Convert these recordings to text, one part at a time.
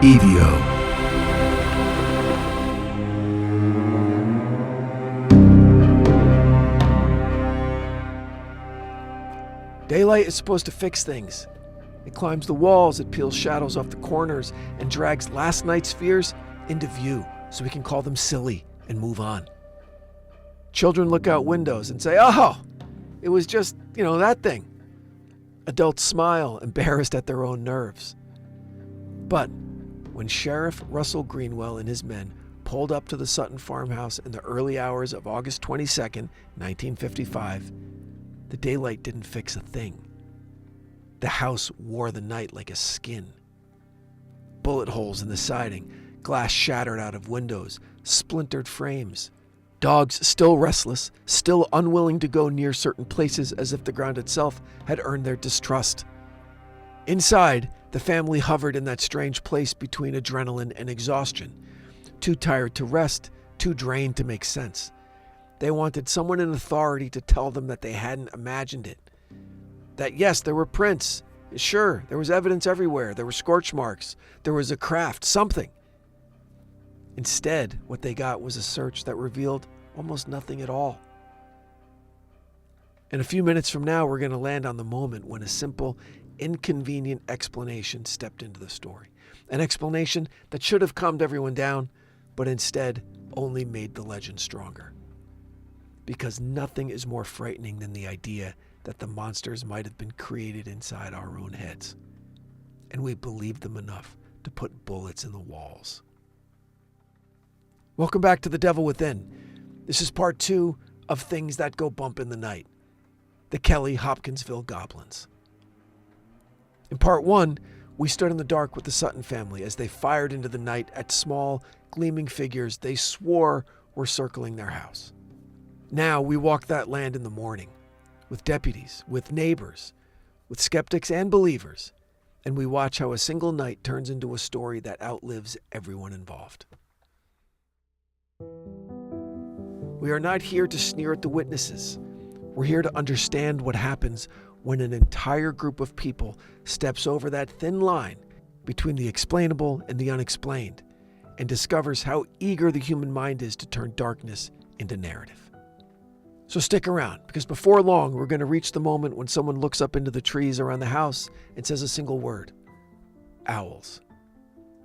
EVO. Daylight is supposed to fix things. It climbs the walls, it peels shadows off the corners, and drags last night's fears into view so we can call them silly and move on. Children look out windows and say, "Oh, it was just, that thing." Adults smile, embarrassed at their own nerves. But when Sheriff Russell Greenwell and his men pulled up to the Sutton farmhouse in the early hours of August 22nd, 1955, the daylight didn't fix a thing. The house wore the night like a skin. Bullet holes in the siding, glass shattered out of windows, splintered frames. Dogs still restless, still unwilling to go near certain places as if the ground itself had earned their distrust. Inside, the family hovered in that strange place between adrenaline and exhaustion, too tired to rest, too drained to make sense. They wanted someone in authority to tell them that they hadn't imagined it. That yes, there were prints. Sure, there was evidence everywhere. There were scorch marks. There was a craft, something. Instead, what they got was a search that revealed almost nothing at all. In a few minutes from now, we're going to land on the moment when a simple, inconvenient explanation stepped into the story. An explanation that should have calmed everyone down, but instead only made the legend stronger. Because nothing is more frightening than the idea that the monsters might have been created inside our own heads. And we believed them enough to put bullets in the walls. Welcome back to The Devil Within. This is part 2 of Things That Go Bump in the Night. The Kelly Hopkinsville Goblins. In part 1, we stood in the dark with the Sutton family as they fired into the night at small, gleaming figures they swore were circling their house. Now we walk that land in the morning, with deputies, with neighbors, with skeptics and believers, and we watch how a single night turns into a story that outlives everyone involved. We are not here to sneer at the witnesses. We're here to understand what happens when an entire group of people steps over that thin line between the explainable and the unexplained and discovers how eager the human mind is to turn darkness into narrative. So stick around, because before long, we're going to reach the moment when someone looks up into the trees around the house and says a single word: owls.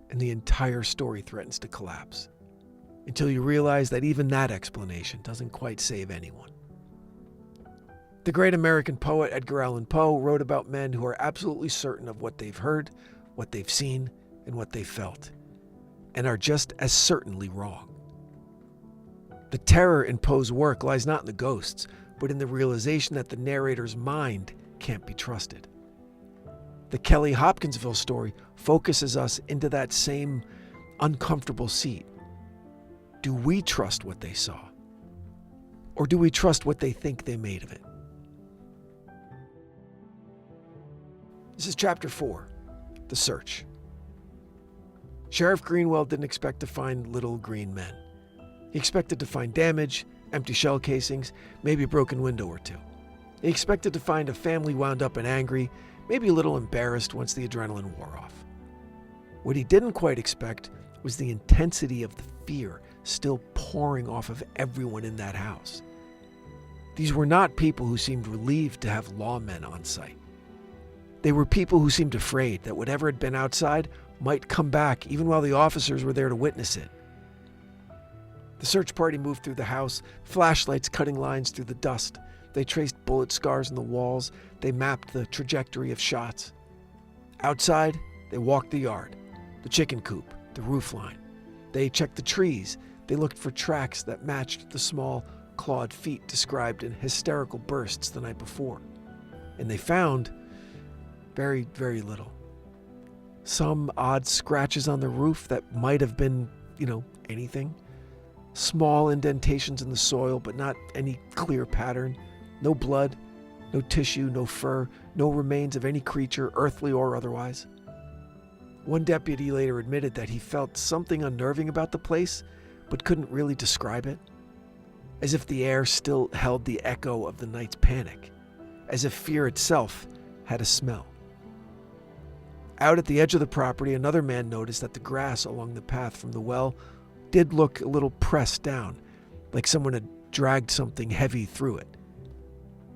And the entire story threatens to collapse, until you realize that even that explanation doesn't quite save anyone. The great American poet Edgar Allan Poe wrote about men who are absolutely certain of what they've heard, what they've seen, and what they've felt, and are just as certainly wrong. The terror in Poe's work lies not in the ghosts, but in the realization that the narrator's mind can't be trusted. The Kelly Hopkinsville story focuses us into that same uncomfortable seat. Do we trust what they saw? Or do we trust what they think they made of it? This is Chapter 4, The Search. Sheriff Greenwell didn't expect to find little green men. He expected to find damage, empty shell casings, maybe a broken window or two. He expected to find a family wound up and angry, maybe a little embarrassed once the adrenaline wore off. What he didn't quite expect was the intensity of the fear still pouring off of everyone in that house. These were not people who seemed relieved to have lawmen on site. They were people who seemed afraid that whatever had been outside might come back even while the officers were there to witness it. The search party moved through the house, flashlights cutting lines through the dust. They traced bullet scars in the walls. They mapped the trajectory of shots. Outside, they walked the yard, the chicken coop, the roofline. They checked the trees. They looked for tracks that matched the small, clawed feet described in hysterical bursts the night before. And they found very, very little. Some odd scratches on the roof that might have been, anything. Small indentations in the soil, but not any clear pattern. No blood, no tissue, no fur, no remains of any creature, earthly or otherwise. One deputy later admitted that he felt something unnerving about the place, but couldn't really describe it. As if the air still held the echo of the night's panic. As if fear itself had a smell. Out at the edge of the property, another man noticed that the grass along the path from the well did look a little pressed down, like someone had dragged something heavy through it.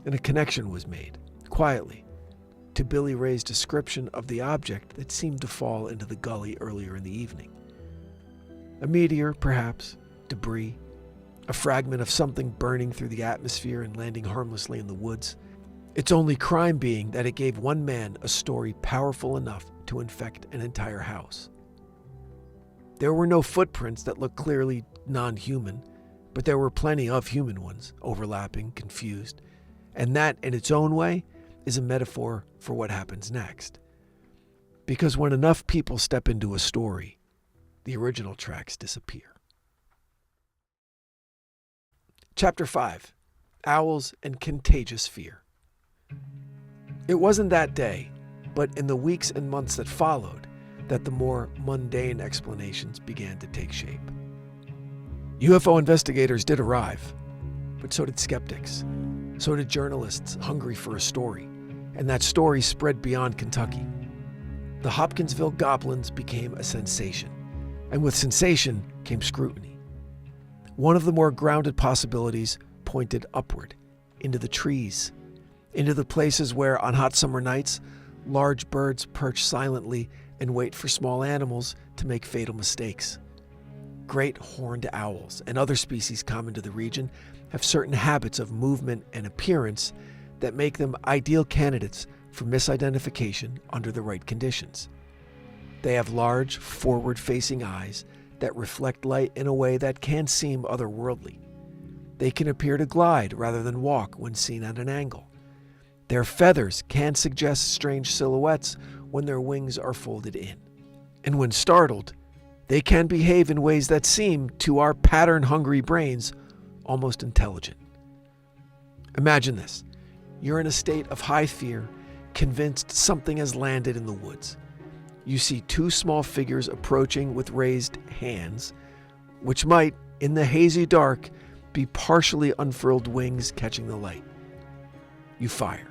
And a connection was made, quietly, to Billy Ray's description of the object that seemed to fall into the gully earlier in the evening. A meteor, perhaps, debris, a fragment of something burning through the atmosphere and landing harmlessly in the woods. Its only crime being that it gave one man a story powerful enough to infect an entire house. There were no footprints that looked clearly non-human, but there were plenty of human ones, overlapping, confused, and that, in its own way, is a metaphor for what happens next. Because when enough people step into a story, the original tracks disappear. Chapter 5. Owls and Contagious Fear. It wasn't that day, but in the weeks and months that followed, that the more mundane explanations began to take shape. UFO investigators did arrive, but so did skeptics. So did journalists hungry for a story, and that story spread beyond Kentucky. The Hopkinsville Goblins became a sensation, and with sensation came scrutiny. One of the more grounded possibilities pointed upward, into the trees, into the places where, on hot summer nights, large birds perch silently and wait for small animals to make fatal mistakes. Great horned owls and other species common to the region have certain habits of movement and appearance that make them ideal candidates for misidentification under the right conditions. They have large, forward-facing eyes that reflect light in a way that can seem otherworldly. They can appear to glide rather than walk when seen at an angle. Their feathers can suggest strange silhouettes when their wings are folded in. And when startled, they can behave in ways that seem, to our pattern-hungry brains, almost intelligent. Imagine this. You're in a state of high fear, convinced something has landed in the woods. You see two small figures approaching with raised hands, which might, in the hazy dark, be partially unfurled wings catching the light. You fire.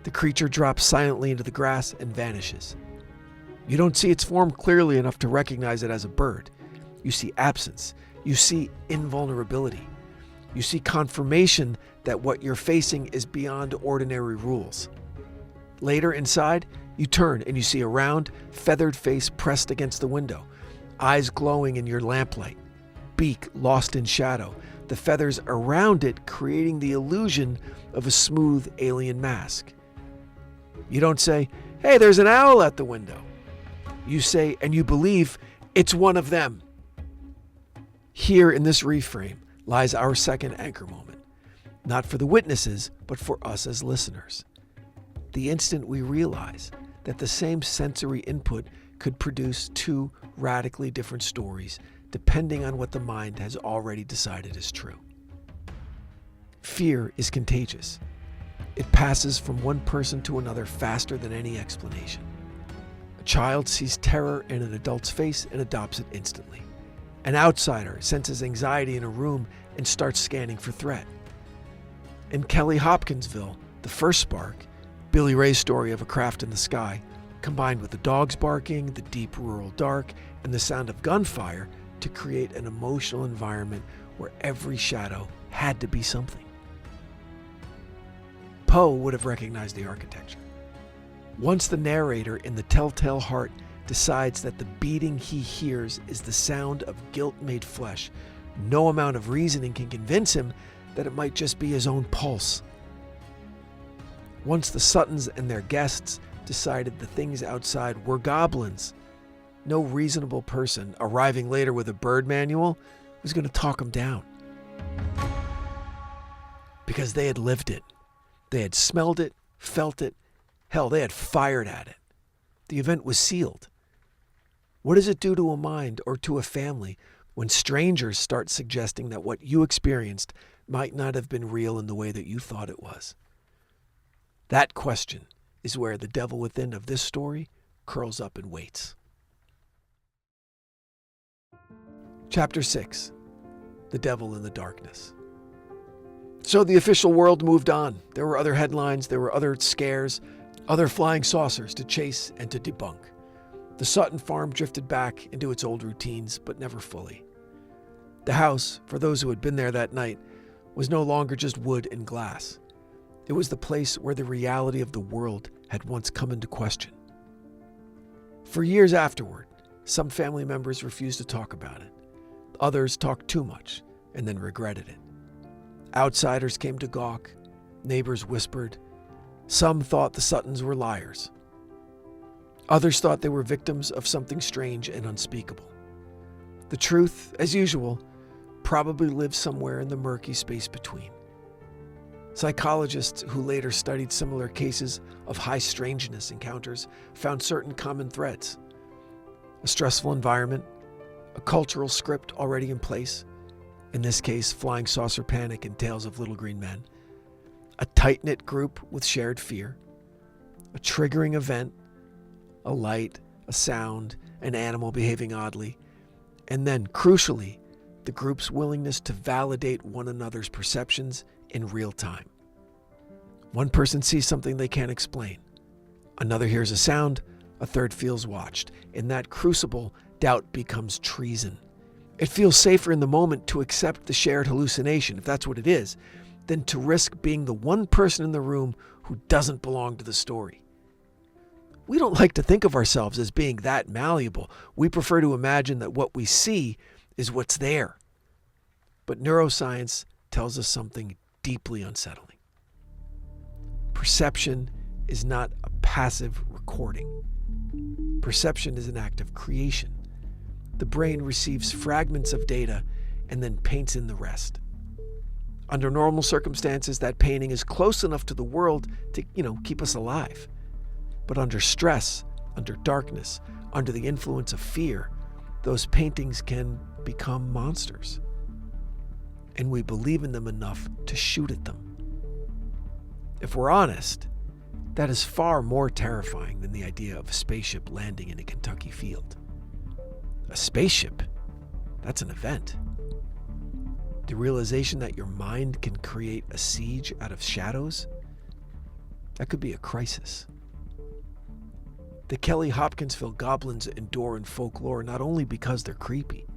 The creature drops silently into the grass and vanishes. You don't see its form clearly enough to recognize it as a bird. You see absence. You see invulnerability. You see confirmation that what you're facing is beyond ordinary rules. Later inside, you turn and you see a round, feathered face pressed against the window, eyes glowing in your lamplight, beak lost in shadow, the feathers around it creating the illusion of a smooth alien mask. You don't say, "Hey, there's an owl at the window." You say, and you believe, it's one of them. Here in this reframe lies our second anchor moment, not for the witnesses, but for us as listeners. The instant we realize that the same sensory input could produce two radically different stories depending on what the mind has already decided is true. Fear is contagious. It passes from one person to another faster than any explanation. A child sees terror in an adult's face and adopts it instantly. An outsider senses anxiety in a room and starts scanning for threat. In Kelly Hopkinsville, the first spark, Billy Ray's story of a craft in the sky, combined with the dogs barking, the deep rural dark, and the sound of gunfire to create an emotional environment where every shadow had to be something. Poe would have recognized the architecture. Once the narrator in The Telltale Heart decides that the beating he hears is the sound of guilt made flesh, no amount of reasoning can convince him that it might just be his own pulse. Once the Suttons and their guests decided the things outside were goblins, no reasonable person arriving later with a bird manual was going to talk them down. Because they had lived it. They had smelled it, felt it. Hell, they had fired at it. The event was sealed. What does it do to a mind or to a family when strangers start suggesting that what you experienced might not have been real in the way that you thought it was? That question is where the devil within of this story curls up and waits. Chapter 6. The Devil in the Darkness. So the official world moved on. There were other headlines, there were other scares. Other flying saucers to chase and to debunk. The Sutton farm drifted back into its old routines, but never fully. The house, for those who had been there that night, was no longer just wood and glass. It was the place where the reality of the world had once come into question. For years afterward, some family members refused to talk about it. Others talked too much and then regretted it. Outsiders came to gawk. Neighbors whispered. Some thought the Suttons were liars. Others thought they were victims of something strange and unspeakable. The truth, as usual, probably lives somewhere in the murky space between. Psychologists who later studied similar cases of high strangeness encounters found certain common threads. A stressful environment, a cultural script already in place, in this case, flying saucer panic and tales of little green men, a tight-knit group with shared fear, a triggering event, a light, a sound, an animal behaving oddly, and then, crucially, the group's willingness to validate one another's perceptions in real time. One person sees something they can't explain. Another hears a sound, a third feels watched. In that crucible, doubt becomes treason. It feels safer in the moment to accept the shared hallucination, if that's what it is, than to risk being the one person in the room who doesn't belong to the story. We don't like to think of ourselves as being that malleable. We prefer to imagine that what we see is what's there. But neuroscience tells us something deeply unsettling. Perception is not a passive recording. Perception is an act of creation. The brain receives fragments of data and then paints in the rest. Under normal circumstances, that painting is close enough to the world to, keep us alive. But under stress, under darkness, under the influence of fear, those paintings can become monsters. And we believe in them enough to shoot at them. If we're honest, that is far more terrifying than the idea of a spaceship landing in a Kentucky field. A spaceship, that's an event. The realization that your mind can create a siege out of shadows, that could be a crisis. The Hopkinsville goblins endure in folklore not only because they're creepy,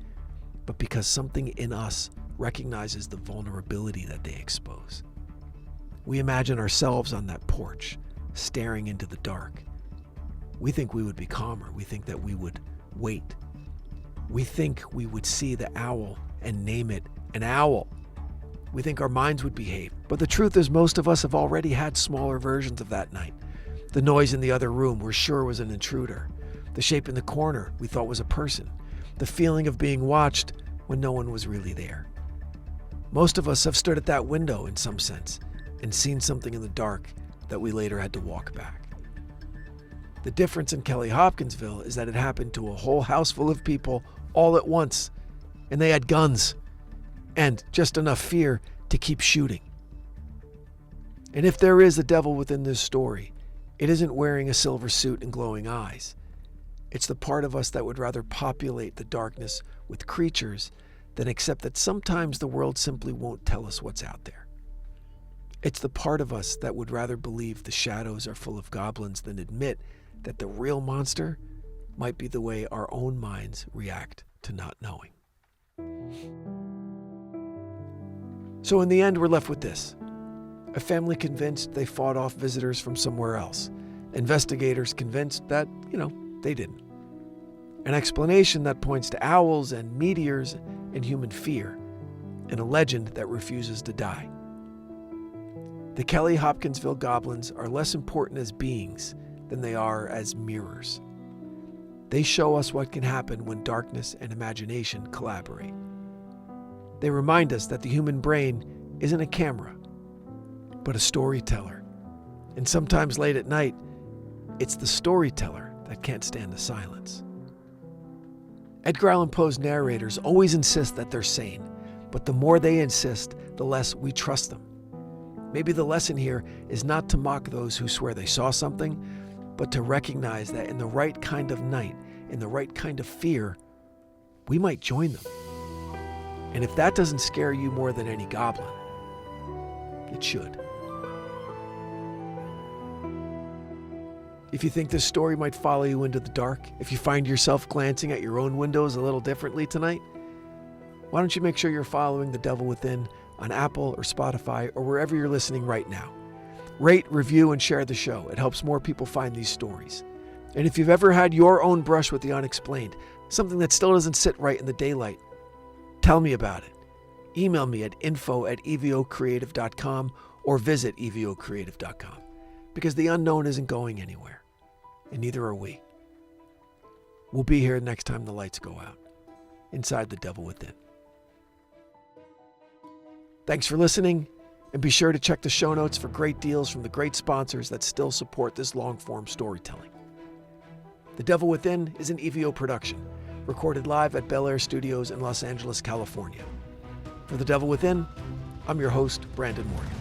but because something in us recognizes the vulnerability that they expose. We imagine ourselves on that porch, staring into the dark. We think we would be calmer. We think that we would wait. We think we would see the owl and name it an owl. We think our minds would behave. But the truth is, most of us have already had smaller versions of that night. The noise in the other room we're sure was an intruder. The shape in the corner we thought was a person. The feeling of being watched when no one was really there. Most of us have stood at that window in some sense and seen something in the dark that we later had to walk back. The difference in Hopkinsville is that it happened to a whole house full of people all at once, and they had guns and just enough fear to keep shooting. And if there is a devil within this story, it isn't wearing a silver suit and glowing eyes. It's the part of us that would rather populate the darkness with creatures than accept that sometimes the world simply won't tell us what's out there. It's the part of us that would rather believe the shadows are full of goblins than admit that the real monster might be the way our own minds react to not knowing. So in the end, we're left with this. A family convinced they fought off visitors from somewhere else. Investigators convinced that, they didn't. An explanation that points to owls and meteors and human fear, and a legend that refuses to die. The Hopkinsville goblins are less important as beings than they are as mirrors. They show us what can happen when darkness and imagination collaborate. They remind us that the human brain isn't a camera, but a storyteller. And sometimes late at night, it's the storyteller that can't stand the silence. Edgar Allan Poe's narrators always insist that they're sane, but the more they insist, the less we trust them. Maybe the lesson here is not to mock those who swear they saw something, but to recognize that in the right kind of night, in the right kind of fear, we might join them. And if that doesn't scare you more than any goblin, it should. If you think this story might follow you into the dark, if you find yourself glancing at your own windows a little differently tonight, why don't you make sure you're following The Devil Within on Apple or Spotify or wherever you're listening right now. Rate, review, and share the show. It helps more people find these stories. And if you've ever had your own brush with the unexplained, something that still doesn't sit right in the daylight, tell me about it. Email me at info@evocreative.com or visit evocreative.com, because the unknown isn't going anywhere, and neither are we. We'll be here next time the lights go out, inside The Devil Within. Thanks for listening, and be sure to check the show notes for great deals from the great sponsors that still support this long-form storytelling. The Devil Within is an EVO production, recorded live at Bel Air Studios in Los Angeles, California. For The Devil Within, I'm your host, Brandon Morgan.